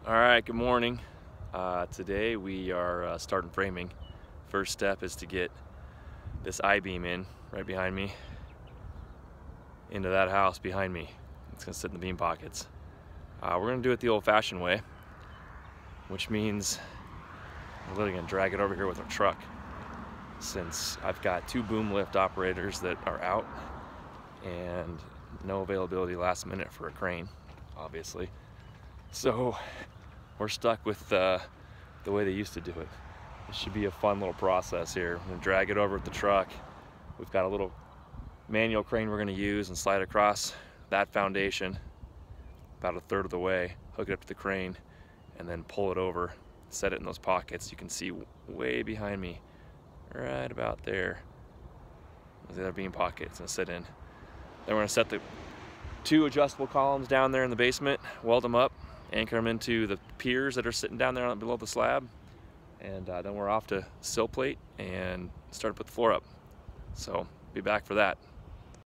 All right, good morning. Today we are starting framing. First step is to get this I-beam in right behind me into that house behind me. It's gonna sit in the beam pockets. We're gonna do it the old-fashioned way, which means we're literally gonna drag it over here with our truck, since I've got two boom lift operators that are out and no availability last minute for a crane, obviously. So we're stuck with the way they used to do it. It should be a fun little process here. We're gonna drag it over with the truck. We've got a little manual crane we're gonna use and slide across that foundation about a third of the way, hook it up to the crane, and then pull it over, set it in those pockets. You can see way behind me, right about there, the other beam pocket it's gonna sit in. Then we're gonna set the two adjustable columns down there in the basement, weld them up, anchor them into the piers that are sitting down there below the slab, and then we're off to sill plate and start to put the floor up. So be back for that.